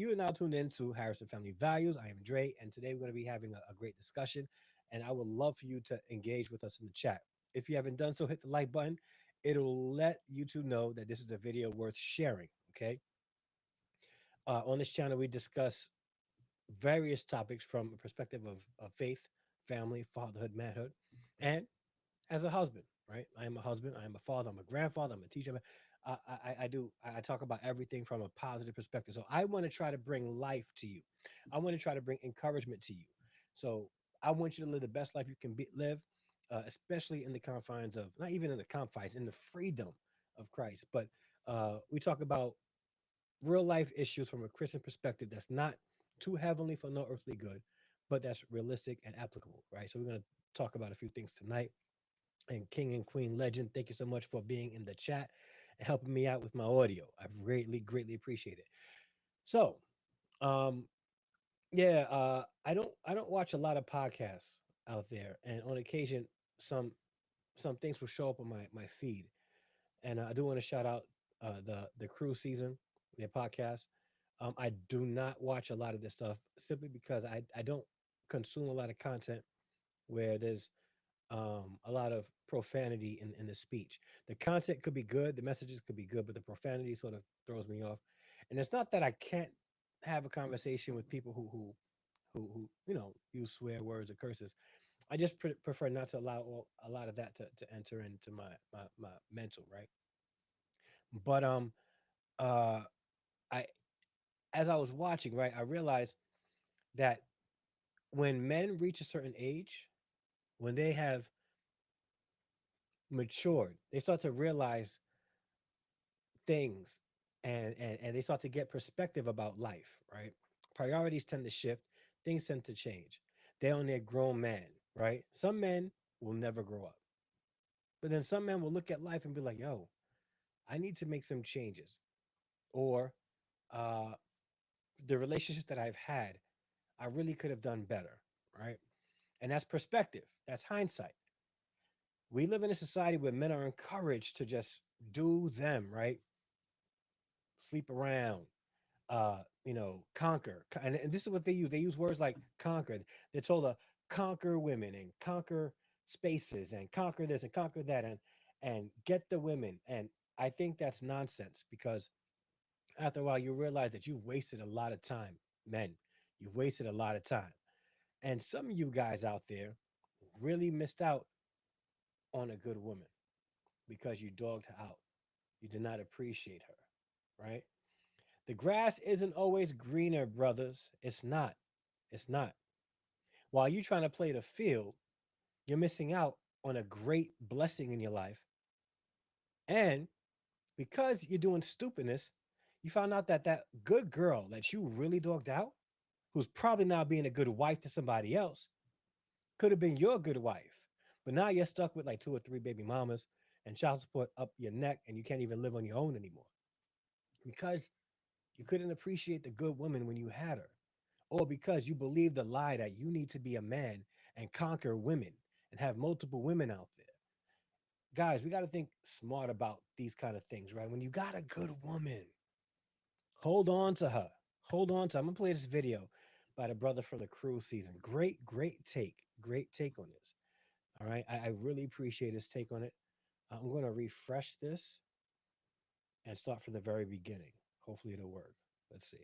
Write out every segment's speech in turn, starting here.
You are now tuned in to Harrison Family Values. I am Dre, and today we're going to be having a great discussion. And I would love for you to engage with us in the chat. If you haven't done so, hit the like button. It'll let YouTube know that this is a video worth sharing. Okay. On this channel, we discuss various topics from a perspective of faith, family, fatherhood, manhood, and as a husband, right? I am a husband. I am a father. I'm a grandfather. I'm a teacher. I talk about everything from a positive perspective. So I want to try to bring life to you. I want to try to bring encouragement to you. So I want you to live the best life you can live, especially in the confines of, not even in the confines, in the freedom of Christ. But we talk about real life issues from a Christian perspective that's not too heavenly for no earthly good, but that's realistic and applicable, right? So we're going to talk about a few things tonight. And King and Queen Legend, thank you so much for being in the chat and helping me out with my audio. I greatly appreciate it. So, um, yeah, I don't watch a lot of podcasts out there, and on occasion, some some things will show up on my feed. And I do want to shout out the Crew Season, their podcast. I do not watch a lot of this stuff simply because I don't consume a lot of content where there's a lot of profanity in the speech. The content could be good, the messages could be good, but the profanity sort of throws me off. And it's not that I can't have a conversation with people who use swear words or curses. I just prefer not to allow a lot of that to enter into my mental, right? But uh I as I was watching, right, I realized that when men reach a certain age, when they have matured, they start to realize things, and they start to get perspective about life, right? Priorities tend to shift, things tend to change. They're on their grown man, right? Some men will never grow up, but then some men will look at life and be like, yo, I need to make some changes. Or uh the relationships that I've had, I really could have done better, right? And that's perspective, that's hindsight. We live in a society where men are encouraged to just do them, right? Sleep around, conquer. And this is what they use. They use words like conquer. They're told to conquer women and conquer spaces and conquer this and conquer that and get the women. And I think that's nonsense because after a while you realize that you've wasted a lot of time, men. You've wasted a lot of time. And some of you guys out there really missed out on a good woman because you dogged her out. You did not appreciate her, right? The grass isn't always greener, brothers. It's not. It's not. While you're trying to play the field, you're missing out on a great blessing in your life. And because you're doing stupidness, you found out that that good girl that you really dogged out, who's probably now being a good wife to somebody else, could have been your good wife. But now you're stuck with like two or three baby mamas and child support up your neck, and you can't even live on your own anymore because you couldn't appreciate the good woman when you had her, or because you believe the lie that you need to be a man and conquer women and have multiple women out there. Guys, we got to think smart about these kind of things, right? When you got a good woman, hold on to her. Hold on to her. I'm going to play this video by the brother from the Crew Season. Great take. Great take on this. All right. I really appreciate his take on it. I'm going to refresh this and start from the very beginning. Hopefully it'll work. Let's see.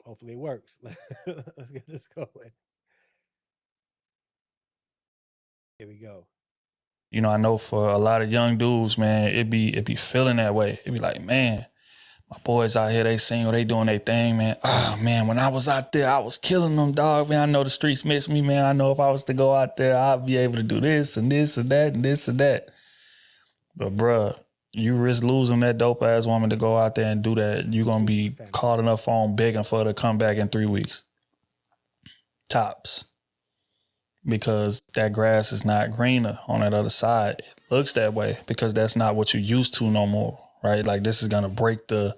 Hopefully it works. Let's get this going. Here we go. You know, I know for a lot of young dudes, man, it be feeling that way. It be like, man, my boys out here, they single, they doing their thing, man. Ah, man, when I was out there, I was killing them, dog. Man, I know the streets miss me, man. I know if I was to go out there, I'd be able to do this and this and that and this and that. But bruh, you risk losing that dope ass woman to go out there and do that. You're gonna Excuse me, be family. calling her phone begging for her to come back in 3 weeks. Tops. Because that grass is not greener on that other side. It looks that way because that's not what you're used to no more, right? Like this is gonna break the,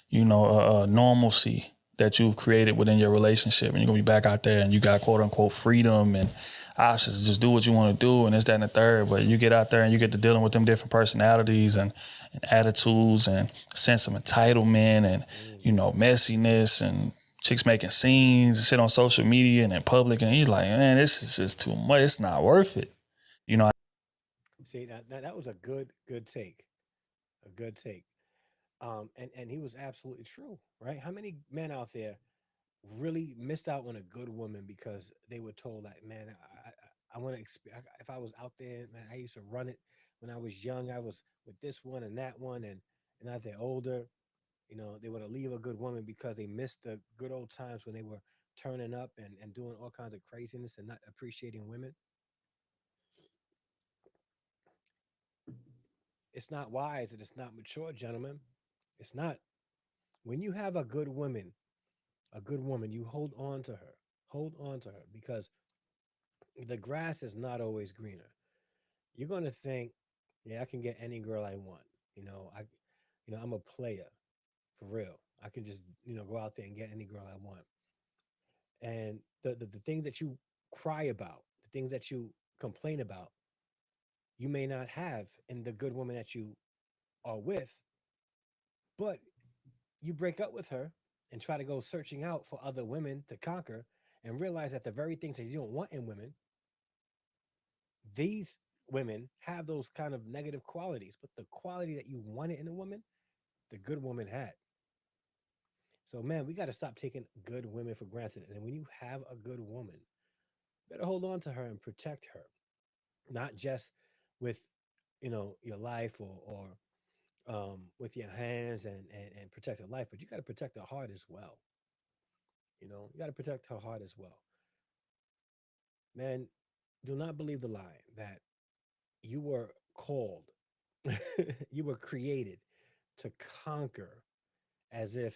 normalcy that you've created within your relationship, and you're gonna be back out there and you got quote unquote freedom, and options. Just do what you want to do, and it's that and the third. But you get out there and you get to dealing with them different personalities and attitudes and sense of entitlement and Mm-hmm. messiness and chicks making scenes and shit on social media and in public, and he's like, man, this is just too much. It's not worth it. You know, See, that was a good take, a good take. And he was absolutely true, right? How many men out there really missed out on a good woman because they were told like, man, I want to if I was out there, man, I used to run it when I was young. I was with this one and that one, and as they're older, they want to leave a good woman because they missed the good old times when they were turning up and doing all kinds of craziness and not appreciating women. It's not wise and it's not mature, gentlemen. It's not. When you have a good woman, you hold on to her. Hold on to her because the grass is not always greener. You're going to think, yeah, I can get any girl I want. I'm a player for real. I can just, go out there and get any girl I want. And the things that you cry about, the things that you complain about, you may not have in the good woman that you are with, but you break up with her and try to go searching out for other women to conquer and realize that the very things that you don't want in women, these women have those kind of negative qualities, but the quality that you wanted in a woman, the good woman had. So, man, we got to stop taking good women for granted. And when you have a good woman, better hold on to her and protect her, not just with, your life or with your hands and protect her life, but you got to protect her heart as well. You got to protect her heart as well. Man, do not believe the lie that you were called, you were created to conquer as if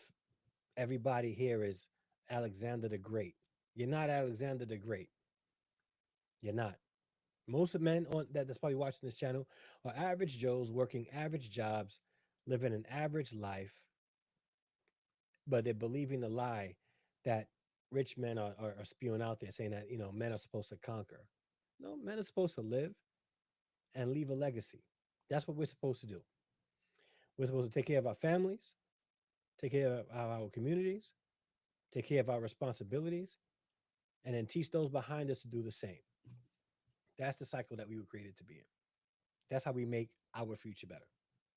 everybody here is Alexander the Great. You're not Alexander the Great. You're not. Most of men that's probably watching this channel are average Joes working average jobs, living an average life, but they're believing the lie that rich men are spewing out there saying that, men are supposed to conquer. No, men are supposed to live and leave a legacy. That's what we're supposed to do. We're supposed to take care of our families, take care of our communities, take care of our responsibilities, and then teach those behind us to do the same. That's the cycle that we were created to be in. That's how we make our future better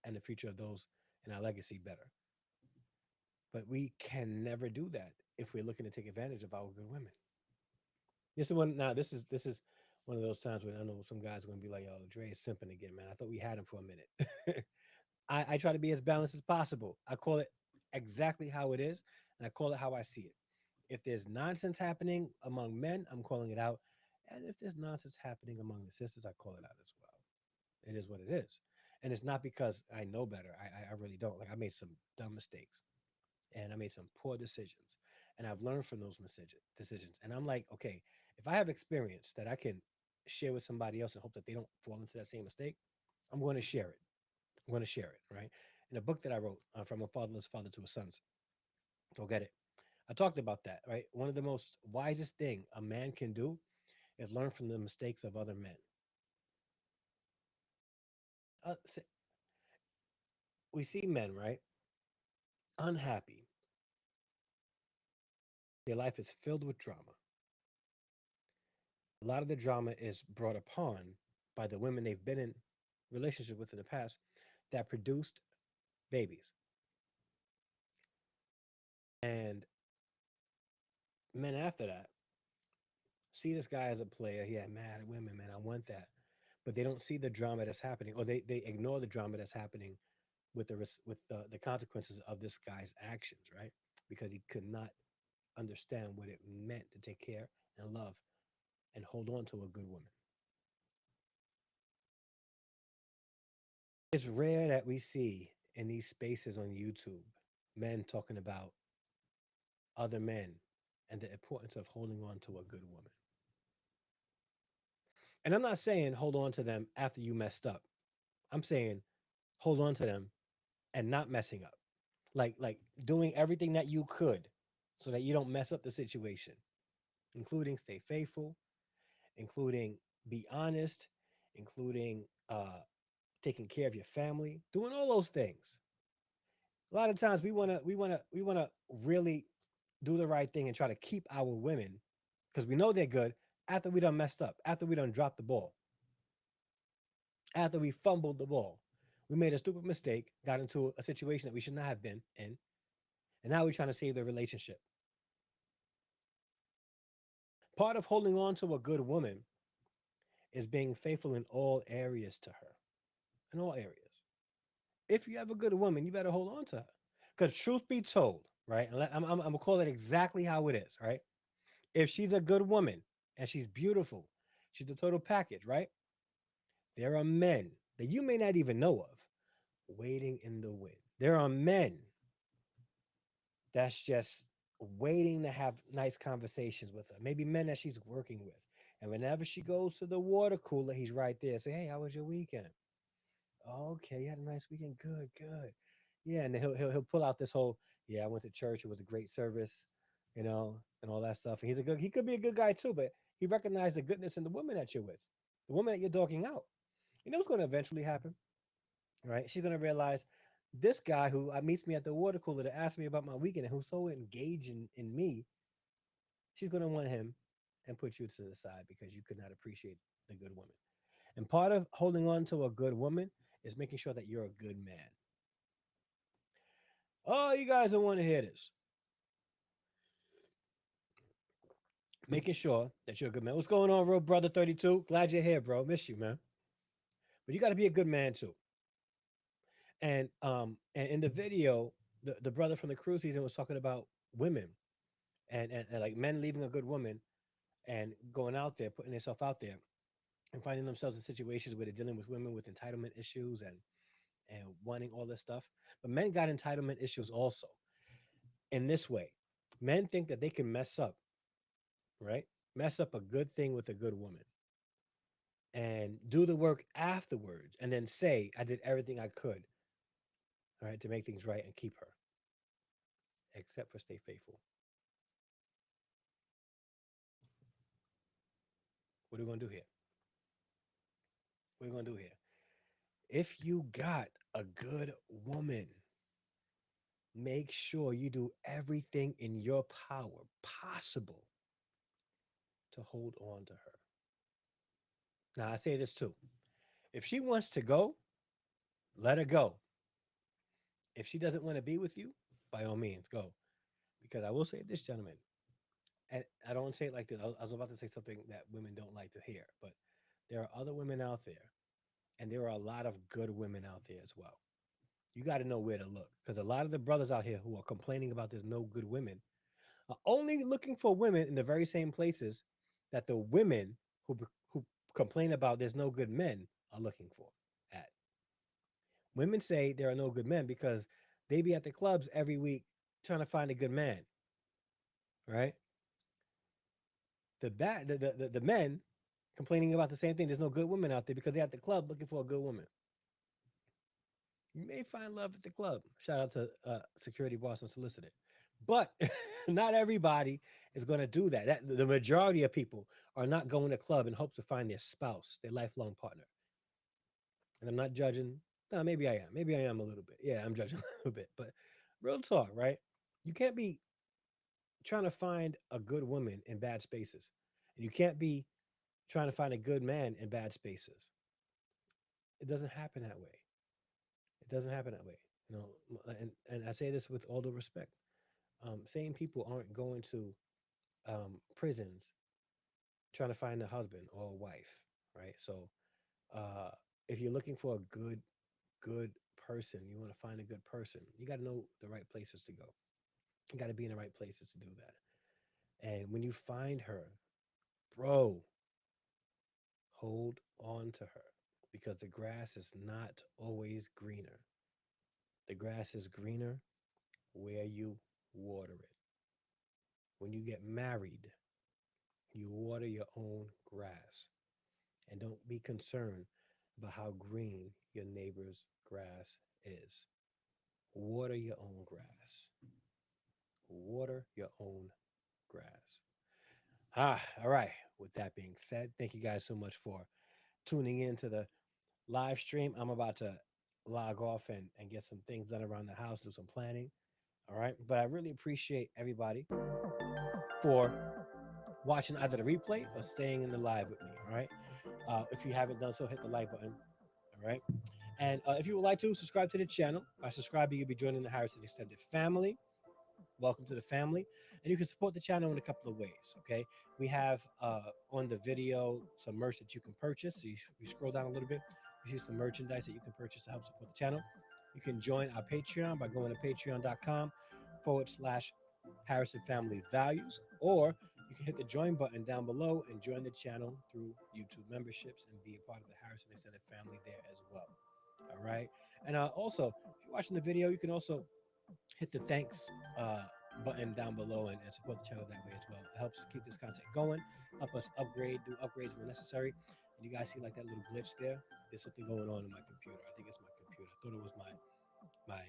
and the future of those in our legacy better. But we can never do that if we're looking to take advantage of our good women. This is one now. This is one of those times when I know some guys are gonna be like, "Yo, Dre is simping again, man. I thought we had him for a minute." I try to be as balanced as possible. I call it exactly how it is, and I call it how I see it. If there's nonsense happening among men, I'm calling it out. And if there's nonsense happening among the sisters, I call it out as well. It is what it is. And it's not because I know better. I really don't. Like I made some dumb mistakes and I made some poor decisions. And I've learned from those decisions. And I'm like, okay, if I have experience that I can share with somebody else and hope that they don't fall into that same mistake, I'm going to share it. I'm going to share it, right? In a book that I wrote, From a Fatherless Father to His Sons, go get it. I talked about that, right? One of the most wisest thing a man can do is learn from the mistakes of other men. We see men, right? Unhappy. Their life is filled with drama. A lot of the drama is brought upon by the women they've been in relationship with in the past that produced babies. And men after that see this guy as a player. He had mad at women, man. I want that. But they don't see the drama that's happening, or they ignore the drama that's happening with the consequences of this guy's actions, right? Because he could not understand what it meant to take care and love and hold on to a good woman. It's rare that we see in these spaces on YouTube men talking about other men and the importance of holding on to a good woman. And I'm not saying hold on to them after you messed up. I'm saying hold on to them and not messing up. Like doing everything that you could so that you don't mess up the situation, including stay faithful including be honest, including taking care of your family, doing all those things. A lot of times we wanna really do the right thing and try to keep our women because we know they're good after we done messed up, after we done dropped the ball, after we fumbled the ball. We made a stupid mistake, got into a situation that we should not have been in, and now we're trying to save the relationship. Part of holding on to a good woman is being faithful in all areas to her, in all areas. If you have a good woman, you better hold on to her. Because truth be told, right? And I'm gonna call it exactly how it is, right? If she's a good woman and she's beautiful, she's a total package, right? There are men that you may not even know of waiting in the wind. There are men that's just waiting to have nice conversations with her. Maybe men that she's working with. And whenever she goes to the water cooler, he's right there. Say, hey, how was your weekend? Okay, you had a nice weekend. Good, good. Yeah, and then he'll pull out this whole, yeah, I went to church. It was a great service, and all that stuff. And he could be a good guy too, but he recognized the goodness in the woman that you're with, the woman that you're dogging out. You know what's going to eventually happen, right? She's going to realize this guy who meets me at the water cooler to ask me about my weekend and who's so engaged in me, she's going to want him and put you to the side because you could not appreciate the good woman. And part of holding on to a good woman is making sure that you're a good man. Oh, you guys don't want to hear this. Making sure that you're a good man. What's going on, real brother 32? Glad you're here, bro. Miss you, man. But you got to be a good man too. And in the video, the brother from the cruise season was talking about women and like men leaving a good woman and going out there, putting themselves out there and finding themselves in situations where they're dealing with women with entitlement issues and wanting all this stuff. But men got entitlement issues also in this way. Men think that they can mess up, right? Mess up a good thing with a good woman and do the work afterwards and then say, I did everything I could, all right, to make things right and keep her, except for stay faithful. What are we going to do here? What are we going to do here? If you got a good woman, make sure you do everything in your power possible to hold on to her. Now, I say this too. If she wants to go, let her go. If she doesn't want to be with you, by all means, go. Because I will say this, gentlemen, and I don't say it like this. I was about to say something that women don't like to hear, but there are other women out there, and there are a lot of good women out there as well. You got to know where to look because a lot of the brothers out here who are complaining about there's no good women are only looking for women in the very same places that the women who complain about there's no good men are looking for at. Women say there are no good men because they be at the clubs every week trying to find a good man, right? The men complaining about the same thing. There's no good women out there because they're at the club looking for a good woman. You may find love at the club. Shout out to Security Boston Solicitor. But not everybody is going to do that. The majority of people are not going to club in hopes to find their spouse, their lifelong partner. And I'm not judging. No, maybe I am. Maybe I am a little bit. Yeah, I'm judging a little bit. But real talk, right? You can't be trying to find a good woman in bad spaces. And you can't be trying to find a good man in bad spaces. It doesn't happen that way. It doesn't happen that way. You know, and I say this with all due respect. Same people aren't going to prisons trying to find a husband or a wife, right? So uh, if you're looking for a good person, you want to find a good person, you got to know the right places to go. You got to be in the right places to do that. And when you find her, bro, hold on to her because the grass is not always greener. The grass is greener where you water it. When you get married, you water your own grass. And don't be concerned about how green your neighbor's grass is. Water your own grass. Water your own grass. All right. With that being said, thank you guys so much for tuning in to the live stream. I'm about to log off and get some things done around the house, do some planning. All right. But I really appreciate everybody for watching either the replay or staying in the live with me. All right. If you haven't done so, hit the like button. All right. And if you would like to subscribe to the channel, by subscribing, you'll be joining the Harrison Extended family. Welcome to the family. And you can support the channel in a couple of ways. Okay. We have on the video some merch that you can purchase. So you scroll down a little bit, you see some merchandise that you can purchase to help support the channel. You can join our Patreon by going to patreon.com/, Harrison Family Values, or you can hit the join button down below and join the channel through YouTube memberships and be a part of the Harrison Extended family there as well. All right. And also, if you're watching the video, you can also hit the thanks button down below and support the channel that way as well. It helps keep this content going, help us upgrade, do upgrades when necessary. And you guys see like that little glitch there? There's something going on in my computer. I think it's my computer. I thought it was my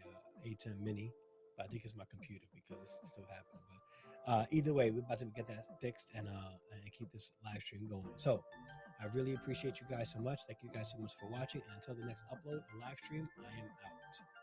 A10 mini, but I think it's my computer because it's still happening. But either way, we're about to get that fixed and keep this live stream going. So I really appreciate you guys so much. Thank you guys so much for watching. And until the next upload or live stream, I am out.